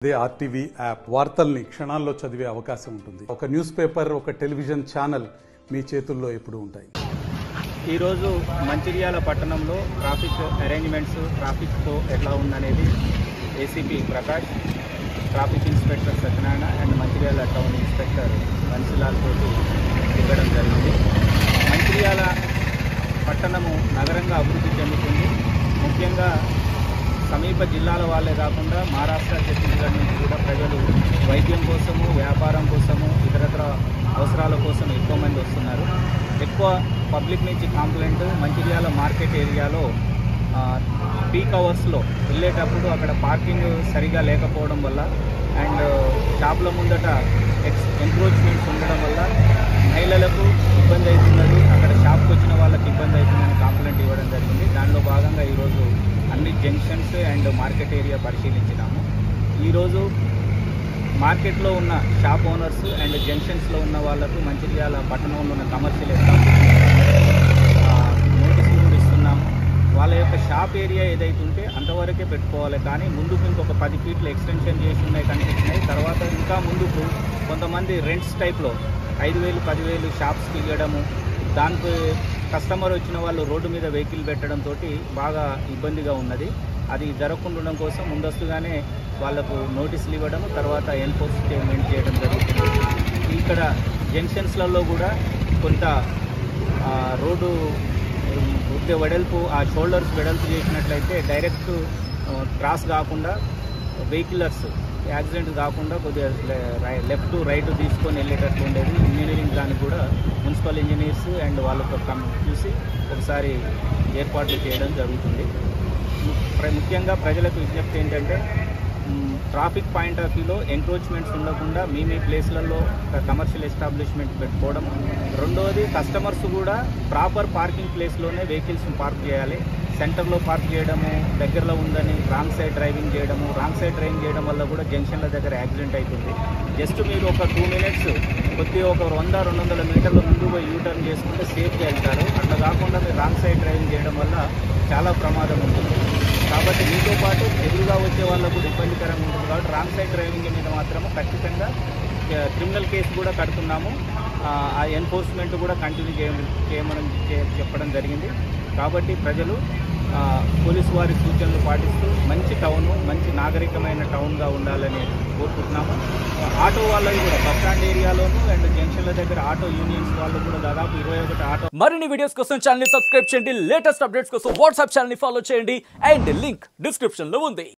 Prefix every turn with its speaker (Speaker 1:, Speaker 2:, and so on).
Speaker 1: అదే RTV app వార్తల్ని క్షణాల్లో చదివే అవకాశం ఉంటుంది. ఒక న్యూస్ పేపర్, ఒక టెలివిజన్ ఛానల్ మీ చేతుల్లో ఎప్పుడూ ఉంటాయి.
Speaker 2: ఈరోజు మంచిర్యాల పట్టణంలో ట్రాఫిక్ అరేంజ్మెంట్స్, ట్రాఫిక్ ఫ్లో ఎట్లా ఉందనేది ACP Prakash, traffic inspector Satyanarayana and Mancherial town inspector Bansilal తోటి తిరగడం జరిగింది. మంచిర్యాల పట్టణము నగరంగా అభివృద్ధి చెందుతుంది. ముఖ్యంగా సమీప జిల్లాల వాళ్ళే కాకుండా మహారాష్ట్ర, ఛత్తీస్గఢ్ నుంచి కూడా ప్రజలు వైద్యం కోసము, వ్యాపారం కోసము, ఇతరత్ర అవసరాల కోసం ఎక్కువ మంది వస్తున్నారు. ఎక్కువ పబ్లిక్ నుంచి కంప్లైంట్ మంచిర్యాల మార్కెట్ ఏరియాలో పీక్ అవర్స్లో వెళ్ళేటప్పుడు అక్కడ పార్కింగ్ సరిగా లేకపోవడం వల్ల అండ్ షాపుల ముందట ఎంక్రోచ్మెంట్స్ ఉండడం వల్ల మహిళలకు ఇబ్బంది అవుతున్నది, అక్కడ షాప్కి వచ్చిన వాళ్ళకి ఇబ్బంది అవుతుందని కంప్లైంట్ ఇవ్వడం జరిగింది. దానిలో భాగంగా ఈరోజు అన్ని జంక్షన్స్ అండ్ మార్కెట్ ఏరియా పరిశీలించినాము. ఈరోజు మార్కెట్లో ఉన్న షాప్ ఓనర్స్ అండ్ జంక్షన్స్లో ఉన్న వాళ్లకు మంచిర్యాల పట్టణంలో ఉన్న కమర్షియల్ నోటీసులు కూడా ఇస్తున్నాము. వాళ్ళ యొక్క షాప్ ఏరియా ఏదైతే ఉంటే అంతవరకే పెట్టుకోవాలి, కానీ ముందుకు ఇంకొక 10 ఫీట్లు ఎక్స్టెన్షన్ చేసి ఉన్నాయి కనిపిస్తున్నాయి. తర్వాత ఇంకా ముందుకు కొంతమంది రెంట్స్ టైప్లో 5,000, 10,000 షాప్స్కి ఇవ్వడము, దానికి కస్టమర్ వచ్చిన వాళ్ళు రోడ్డు మీద వెహికల్ పెట్టడంతో బాగా ఇబ్బందిగా ఉన్నది. అది జరగకుండా కోసం ముందస్తుగానే వాళ్లకు నోటీసులు ఇవ్వడం, తర్వాత ఎన్ఫోర్స్మెంట్ చేయడం జరుగుతుంది. ఇక్కడ జంక్షన్స్లలో కూడా కొంత రోడ్డు వెడల్పు, ఆ షోల్డర్స్ వెడల్పు చేసినట్లయితే డైరెక్ట్ క్రాస్ కాకుండా వెహికలర్స్ యాక్సిడెంట్ కాకుండా కొద్దిగా లెఫ్ట్ రైట్ తీసుకొని వెళ్ళేటట్లు ఉండేది. ఇంజనీరింగ్ దానికి కూడా మున్సిపల్ ఇంజనీర్స్ అండ్ వాళ్ళతో చూసి ఒకసారి ఏర్పాట్లు చేయడం జరుగుతుంది. ముఖ్యంగా ప్రజలకు విజ్ఞప్తి ఏంటంటే ట్రాఫిక్ పాయింట్ ఆఫ్ వ్యూలో ఎంక్రోచ్మెంట్స్ ఉండకుండా మీ ప్లేస్లలో కమర్షియల్ ఎస్టాబ్లిష్మెంట్ పెట్టుకోవడం. రెండవది, కస్టమర్స్ కూడా ప్రాపర్ పార్కింగ్ ప్లేస్లోనే వెహికల్స్ పార్క్ చేయాలి. సెంటర్లో పార్క్ చేయడము, దగ్గరలో ఉందని రాంగ్ సైడ్ డ్రైవింగ్ చేయడము, రాంగ్ సైడ్ డ్రైవింగ్ చేయడం వల్ల కూడా జంక్షన్ల దగ్గర యాక్సిడెంట్ అవుతుంది. జస్ట్ మీరు ఒక 2 మినిట్స్ కొద్దిగా ఒక 100-200 మీటర్ల ముందు పోయి యూటర్న్ చేసుకుంటే సేఫ్గా వెళ్తారు. అట్లా కాకుండా మీరు రాంగ్ సైడ్ డ్రైవింగ్ చేయడం వల్ల చాలా ప్రమాదం ఉంటుంది. కాబట్టి మీతో పాటు ఎదురుగా వచ్చే వాళ్ళకు కూడా ఇబ్బందికరంగా ఉంటుంది. కాబట్టి రాంగ్ సైడ్ డ్రైవింగ్ మీద మాత్రము ఖచ్చితంగా క్రిమినల్ కేసు కూడా కడుతున్నాము. ఆ ఎన్ఫోర్స్మెంట్ కూడా కంటిన్యూ చేయమని చెప్పడం జరిగింది. కాబట్టి ప్రజలు పోలీసు వారి సూచనలు పాటిస్తూ మంచి టౌను, మంచి నాగరికమైన టౌన్గా ఉండాలని కోరుకుంటున్నాము. ఆటో వాళ్ళకి కూడా బస్టాండ్ ఏరియాలోను అండ్ జంక్షన్ల దగ్గర ఆటో యూనియన్స్ వాళ్ళు కూడా దాదాపు 21 ఆటో.
Speaker 3: మరిన్ని వీడియోస్ కోసం ఛానల్ ని సబ్స్క్రైబ్ చేయండి. లేటెస్ట్ అప్డేట్స్ కోసం వాట్సాప్ ఛానల్ ని ఫాలో చేయండి అండ్ లింక్ డిస్క్రిప్షన్ లో ఉంది.